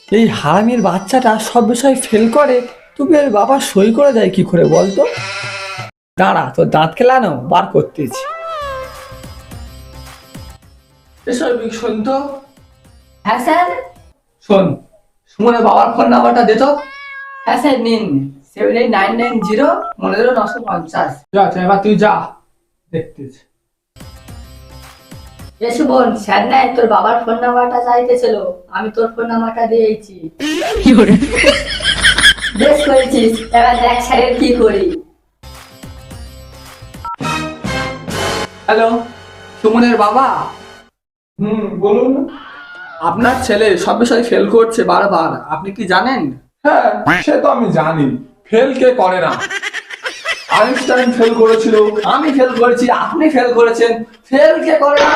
এই হারামির বাচ্চাটা সব বিষয় ফেল করে, তুমি এর বাবা সই করে দেয় কি করে বলতো? দাঁড়া, তোর দাঁত খেলানো বার করতেছি। এসব শোন তো, হ্যাঁ স্যার। শোন, সুমনের বাবার ফোন নাম্বারটা দে তো। হ্যাঁ স্যার, নিন। 78990 যা যা, এবার তুই যা, দেখতেছি। এ সুমন, স্যার নাই তোর বাবার ফোন নাম্বারটা চাইতেছিল, আমি তোর ফোন নাম্বারটা দিয়েছি। বেশ করেছিস, এবার দেখ স্যারের কি করি। হ্যালো, সুমনের বাবা? বলুন। আপনার ছেলে সব বিষয় ফেল করছে বারবার, আপনি কি জানেন? হ্যাঁ, সে তো আমি জানি। ফেল কে করে না? আইনস্টাইন ফেল করেছিল। আমি ফেল করেছি, আপনি ফেল করেছেন, ফেল কে করে না?